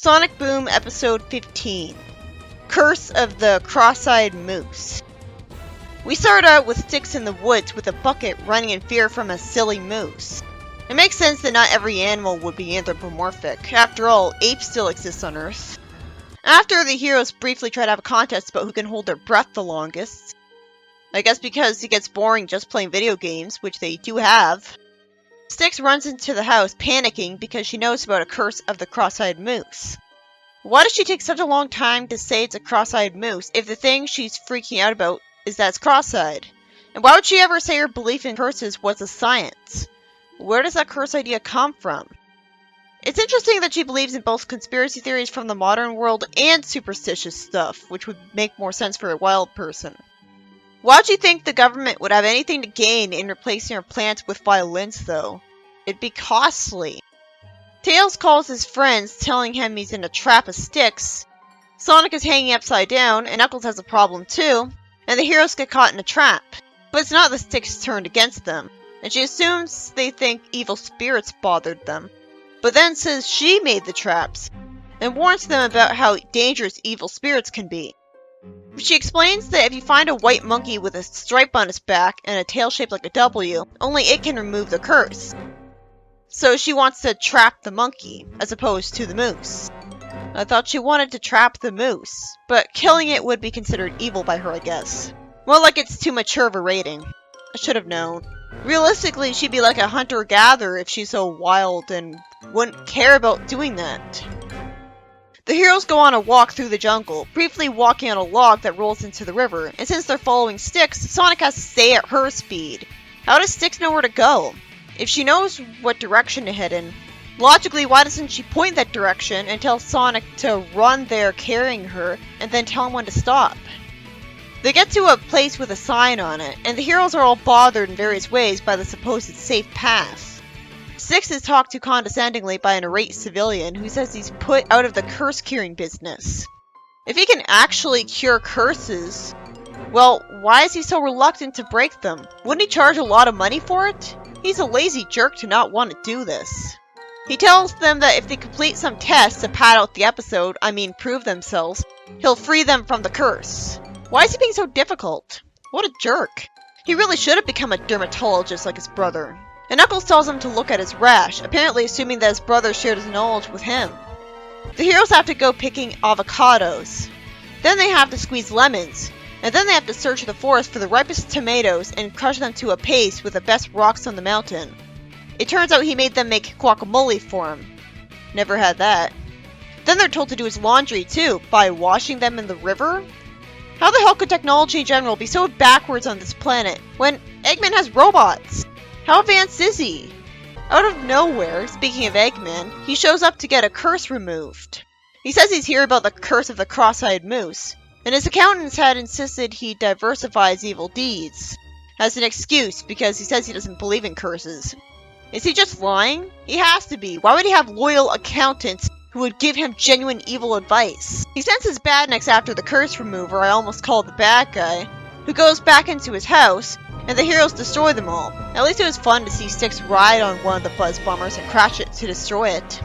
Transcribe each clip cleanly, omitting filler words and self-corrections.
Sonic Boom Episode 15 Curse of the Cross-Eyed Moose. We start out with Styx in the woods with a bucket running in fear from a silly moose. It makes sense that not every animal would be anthropomorphic. After all, apes still exist on Earth. After, the heroes briefly try to have a contest about who can hold their breath the longest. I guess because it gets boring just playing video games, which they do have. Styx runs into the house panicking because she knows about a curse of the cross-eyed moose. Why does she take such a long time to say it's a cross-eyed moose if the thing she's freaking out about is that it's cross-eyed? And why would she ever say her belief in curses was a science? Where does that curse idea come from? It's interesting that she believes in both conspiracy theories from the modern world and superstitious stuff, which would make more sense for a wild person. Why would you think the government would have anything to gain in replacing her plants with violins, though? It'd be costly. Tails calls his friends, telling him he's in a trap of Styx. Sonic is hanging upside down, and Knuckles has a problem too, and the heroes get caught in a trap. But it's not the Styx turned against them, and she assumes they think evil spirits bothered them. But then says she made the traps, and warns them about how dangerous evil spirits can be. She explains that if you find a white monkey with a stripe on its back and a tail shaped like a W, only it can remove the curse. So she wants to trap the monkey, as opposed to the moose. I thought she wanted to trap the moose, but killing it would be considered evil by her, I guess. Well, like it's too mature of a rating. I should have known. Realistically, she'd be like a hunter-gatherer if she's so wild and wouldn't care about doing that. The heroes go on a walk through the jungle, briefly walking on a log that rolls into the river, and since they're following Styx, Sonic has to stay at her speed. How does Styx know where to go? If she knows what direction to head in, logically why doesn't she point that direction and tell Sonic to run there carrying her, and then tell him when to stop? They get to a place with a sign on it, and the heroes are all bothered in various ways by the supposed safe path. Styx is talked to condescendingly by an irate civilian who says he's put out of the curse-curing business. If he can actually cure curses, well, why is he so reluctant to break them? Wouldn't he charge a lot of money for it? He's a lazy jerk to not want to do this. He tells them that if they complete some tests to pad out the episode, prove themselves, he'll free them from the curse. Why is he being so difficult? What a jerk. He really should have become a dermatologist like his brother. And Knuckles tells him to look at his rash, apparently assuming that his brother shared his knowledge with him. The heroes have to go picking avocados. Then they have to squeeze lemons. And then they have to search the forest for the ripest tomatoes and crush them to a paste with the best rocks on the mountain. It turns out he made them make guacamole for him. Never had that. Then they're told to do his laundry too, by washing them in the river? How the hell could technology in general be so backwards on this planet when Eggman has robots? How advanced is he? Out of nowhere, speaking of Eggman, he shows up to get a curse removed. He says he's here about the curse of the cross-eyed moose, and his accountants had insisted he diversify his evil deeds, as an excuse because he says he doesn't believe in curses. Is he just lying? He has to be. Why would he have loyal accountants who would give him genuine evil advice? He sends his badniks after the curse remover I almost called the bad guy, who goes back into his house, and the heroes destroy them all. At least it was fun to see Styx ride on one of the buzz bombers and crash it to destroy it.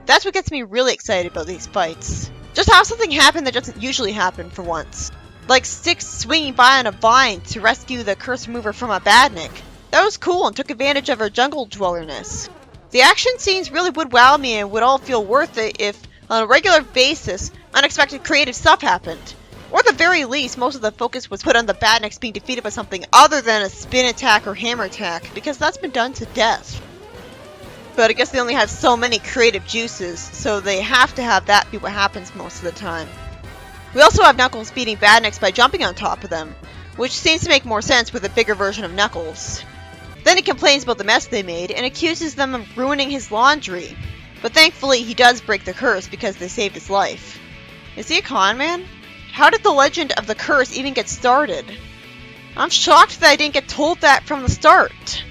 That's what gets me really excited about these fights. Just have something happen that doesn't usually happen for once. Like Styx swinging by on a vine to rescue the curse remover from a badnik. That was cool and took advantage of her jungle dwellerness. The action scenes really would wow me and would all feel worth it if, on a regular basis, unexpected creative stuff happened. Or at the very least, most of the focus was put on the badniks being defeated by something other than a spin attack or hammer attack, because that's been done to death. But I guess they only have so many creative juices, so they have to have that be what happens most of the time. We also have Knuckles beating badniks by jumping on top of them, which seems to make more sense with a bigger version of Knuckles. Then he complains about the mess they made and accuses them of ruining his laundry. But thankfully he does break the curse because they saved his life. Is he a con man? How did the legend of the curse even get started? I'm shocked that I didn't get told that from the start.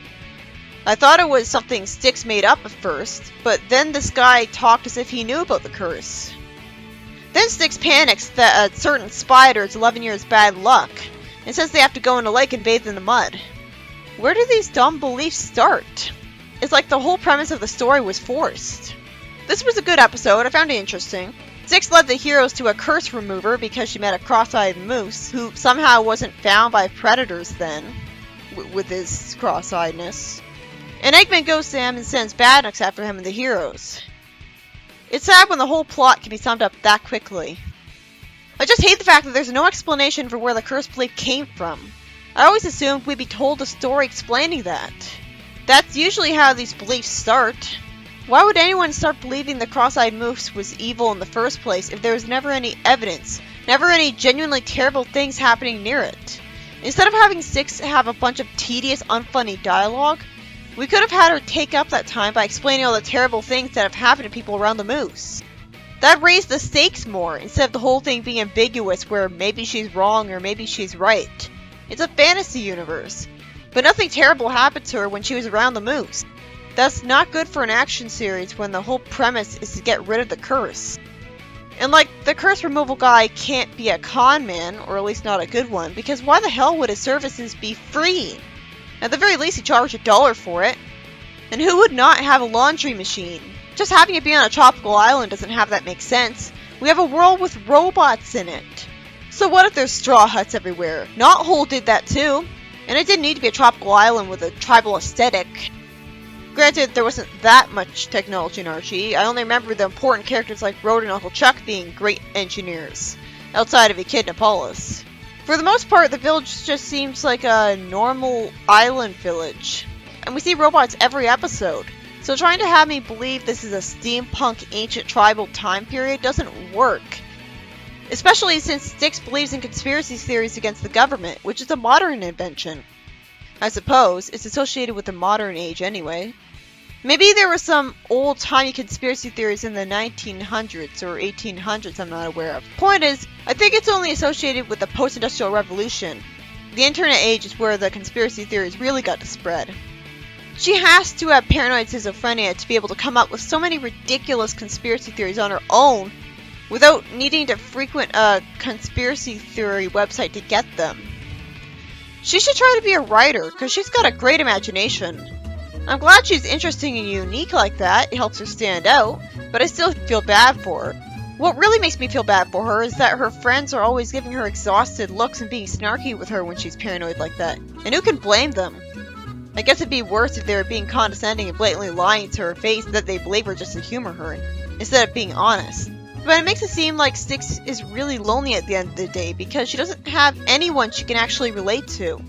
I thought it was something Styx made up at first, but then this guy talked as if he knew about the curse. Then Styx panics that a certain spider is 11 years bad luck, and says they have to go in a lake and bathe in the mud. Where do these dumb beliefs start? It's like the whole premise of the story was forced. This was a good episode, I found it interesting. Styx led the heroes to a curse remover because she met a cross-eyed moose who somehow wasn't found by predators then, with his cross-eyedness. And Eggman goes to him and sends Badnuts after him and the heroes. It's sad when the whole plot can be summed up that quickly. I just hate the fact that there's no explanation for where the cursed belief came from. I always assumed we'd be told a story explaining that. That's usually how these beliefs start. Why would anyone start believing the cross-eyed moose was evil in the first place if there was never any evidence, never any genuinely terrible things happening near it? Instead of having Styx have a bunch of tedious, unfunny dialogue, we could have had her take up that time by explaining all the terrible things that have happened to people around the moose. That raised the stakes more, instead of the whole thing being ambiguous where maybe she's wrong or maybe she's right. It's a fantasy universe, but nothing terrible happened to her when she was around the moose. That's not good for an action series when the whole premise is to get rid of the curse. And like, the curse removal guy can't be a con man, or at least not a good one, because why the hell would his services be free? At the very least, he charged $1 for it. And who would not have a laundry machine? Just having it be on a tropical island doesn't have that make sense. We have a world with robots in it. So what if there's straw huts everywhere? Knothole did that too. And it didn't need to be a tropical island with a tribal aesthetic. Granted, there wasn't that much technology in Archie. I only remember the important characters like Road and Uncle Chuck being great engineers, outside of Echidnapolis. For the most part, the village just seems like a normal island village. And we see robots every episode. So trying to have me believe this is a steampunk ancient tribal time period doesn't work. Especially since Styx believes in conspiracy theories against the government, which is a modern invention. I suppose it's associated with the modern age anyway. Maybe there were some old-timey conspiracy theories in the 1900s or 1800s I'm not aware of. Point is, I think it's only associated with the post-industrial revolution. The internet age is where the conspiracy theories really got to spread. She has to have paranoid schizophrenia to be able to come up with so many ridiculous conspiracy theories on her own without needing to frequent a conspiracy theory website to get them. She should try to be a writer, because she's got a great imagination. I'm glad she's interesting and unique like that, it helps her stand out, but I still feel bad for her. What really makes me feel bad for her is that her friends are always giving her exhausted looks and being snarky with her when she's paranoid like that. And who can blame them? I guess it'd be worse if they were being condescending and blatantly lying to her face that they believe her just to humor her, instead of being honest. But it makes it seem like Styx is really lonely at the end of the day because she doesn't have anyone she can actually relate to.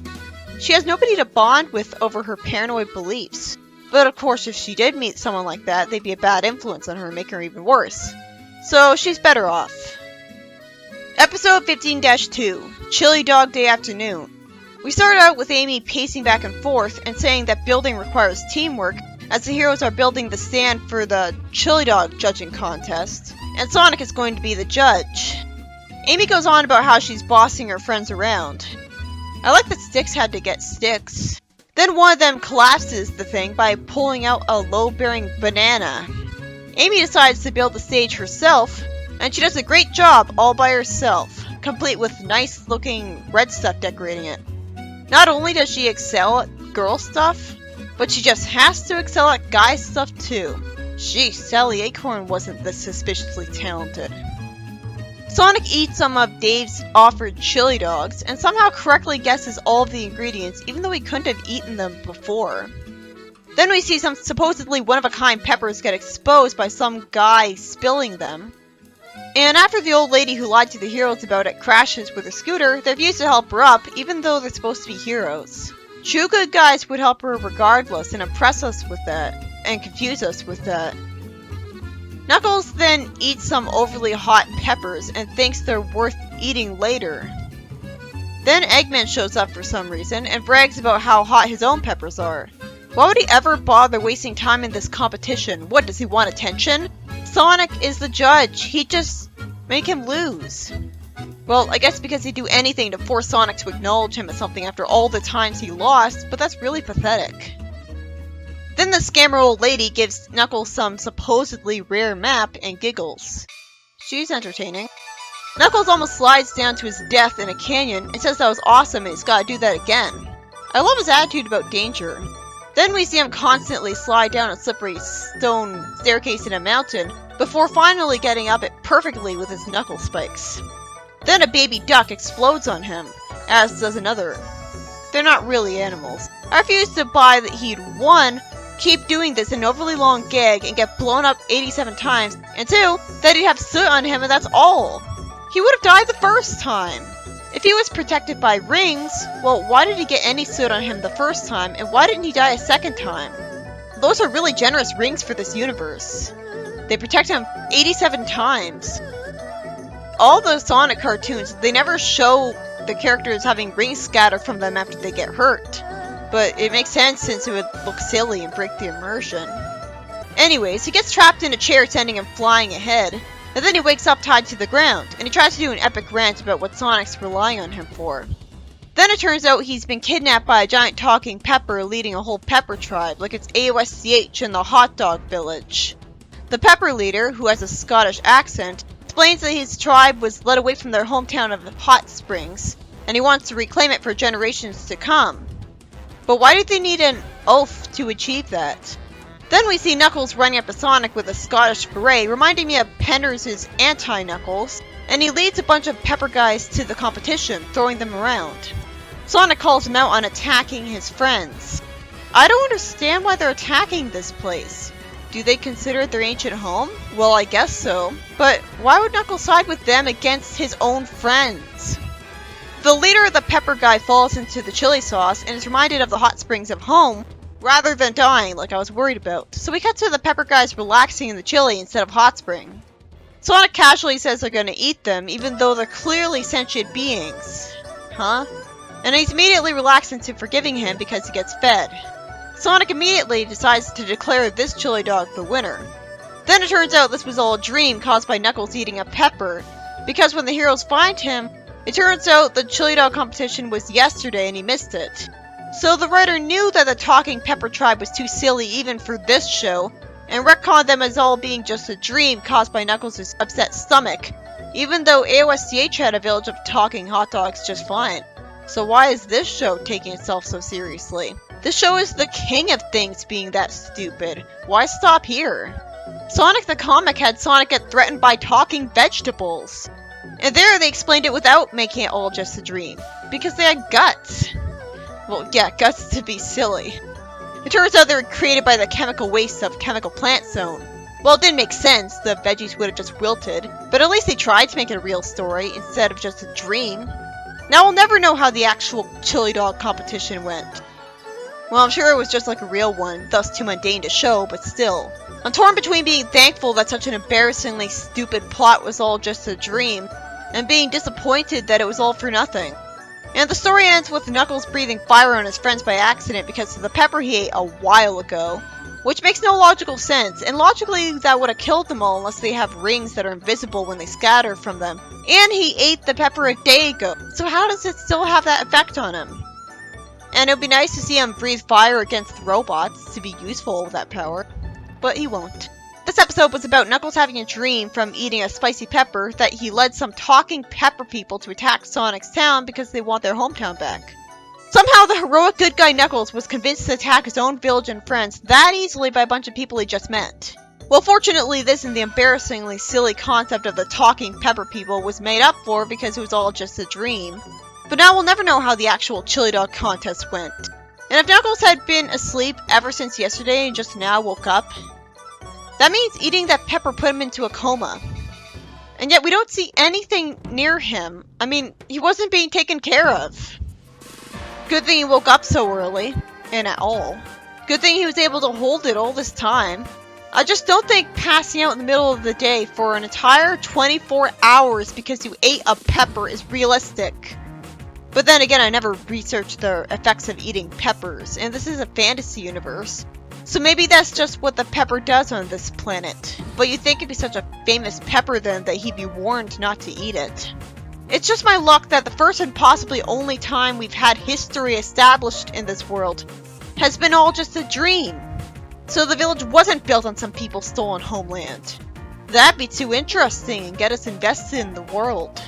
She has nobody to bond with over her paranoid beliefs. But of course, if she did meet someone like that, they'd be a bad influence on her and make her even worse. So she's better off. Episode 15-2, Chili Dog Day Afternoon. We start out with Amy pacing back and forth and saying that building requires teamwork, as the heroes are building the stand for the chili dog judging contest, and Sonic is going to be the judge. Amy goes on about how she's bossing her friends around. I like that Styx had to get Styx. Then one of them collapses the thing by pulling out a load-bearing banana. Amy decides to build the stage herself, and she does a great job all by herself, complete with nice-looking red stuff decorating it. Not only does she excel at girl stuff, but she just has to excel at guy stuff too. Sheesh, Sally Acorn wasn't this suspiciously talented. Sonic eats some of Dave's offered chili dogs, and somehow correctly guesses all of the ingredients, even though he couldn't have eaten them before. Then we see some supposedly one-of-a-kind peppers get exposed by some guy spilling them. And after the old lady who lied to the heroes about it crashes with her scooter, they refuse to help her up, even though they're supposed to be heroes. True good guys would help her regardless and impress us with that, and confuse us with that. Knuckles then eats some overly hot peppers and thinks they're worth eating later. Then Eggman shows up for some reason and brags about how hot his own peppers are. Why would he ever bother wasting time in this competition? What, does he want attention? Sonic is the judge. He'd just make him lose. Well, I guess because he'd do anything to force Sonic to acknowledge him as something after all the times he lost, but that's really pathetic. Then the scammer old lady gives Knuckles some supposedly rare map and giggles. She's entertaining. Knuckles almost slides down to his death in a canyon and says that was awesome and he's gotta do that again. I love his attitude about danger. Then we see him constantly slide down a slippery stone staircase in a mountain, before finally getting up it perfectly with his knuckle spikes. Then a baby duck explodes on him, as does another. They're not really animals. I refuse to buy that he'd 1. Keep doing this in an overly long gag and get blown up 87 times, and 2. That he'd have soot on him and that's all. He would have died the first time. If he was protected by rings, well, why did he get any soot on him the first time, and why didn't he die a second time? Those are really generous rings for this universe. They protect him 87 times. All those Sonic cartoons, they never show the characters having rings scattered from them after they get hurt. But it makes sense since it would look silly and break the immersion. Anyways, he gets trapped in a chair sending him flying ahead. And then he wakes up tied to the ground, and he tries to do an epic rant about what Sonic's relying on him for. Then it turns out he's been kidnapped by a giant talking pepper leading a whole pepper tribe, like it's AOSCH in the hot dog village. The pepper leader, who has a Scottish accent, explains that his tribe was led away from their hometown of Hot Springs, and he wants to reclaim it for generations to come. But why did they need an oath to achieve that? Then we see Knuckles running up to Sonic with a Scottish beret, reminding me of Penders' anti-Knuckles, and he leads a bunch of pepper guys to the competition, throwing them around. Sonic calls him out on attacking his friends. I don't understand why they're attacking this place. Do they consider it their ancient home? Well, I guess so. But why would Knuckles side with them against his own friends? The leader of the pepper guy falls into the chili sauce and is reminded of the hot springs of home, rather than dying like I was worried about. So we cut to the pepper guys relaxing in the chili instead of hot spring. Sonic casually says they're gonna eat them, even though they're clearly sentient beings. Huh? And he's immediately relaxed into forgiving him because he gets fed. Sonic immediately decides to declare this chili dog the winner. Then it turns out this was all a dream caused by Knuckles eating a pepper, because when the heroes find him, it turns out the chili dog competition was yesterday and he missed it. So the writer knew that the talking pepper tribe was too silly even for this show, and retconned them as all being just a dream caused by Knuckles' upset stomach, even though AOSCH had a village of talking hot dogs just fine. So why is this show taking itself so seriously? This show is the king of things being that stupid. Why stop here? Sonic the comic had Sonic get threatened by talking vegetables. And there they explained it without making it all just a dream. Because they had guts. Well, yeah, guts to be silly. It turns out they were created by the chemical waste of Chemical Plant Zone. Well, it didn't make sense, the veggies would have just wilted, but at least they tried to make it a real story instead of just a dream. Now we'll never know how the actual chili dog competition went. Well, I'm sure it was just like a real one, thus too mundane to show, but still. I'm torn between being thankful that such an embarrassingly stupid plot was all just a dream, and being disappointed that it was all for nothing. And the story ends with Knuckles breathing fire on his friends by accident because of the pepper he ate a while ago. Which makes no logical sense, and logically that would have killed them all unless they have rings that are invisible when they scatter from them. And he ate the pepper a day ago, so how does it still have that effect on him? And it would be nice to see him breathe fire against robots to be useful with that power, but he won't. This episode was about Knuckles having a dream from eating a spicy pepper that he led some talking pepper people to attack Sonic's town because they want their hometown back. Somehow the heroic good guy Knuckles was convinced to attack his own village and friends that easily by a bunch of people he just met. Well, fortunately this and the embarrassingly silly concept of the talking pepper people was made up for because it was all just a dream. But now we'll never know how the actual chili dog contest went. And if Knuckles had been asleep ever since yesterday and just now woke up, that means eating that pepper put him into a coma. And yet we don't see anything near him. I mean, he wasn't being taken care of. Good thing he woke up so early, and at all. Good thing he was able to hold it all this time. I just don't think passing out in the middle of the day for an entire 24 hours because you ate a pepper is realistic. But then again, I never researched the effects of eating peppers, and this is a fantasy universe. So maybe that's just what the pepper does on this planet. But you'd think it'd be such a famous pepper then that he'd be warned not to eat it. It's just my luck that the first and possibly only time we've had history established in this world has been all just a dream. So the village wasn't built on some people's stolen homeland. That'd be too interesting and get us invested in the world.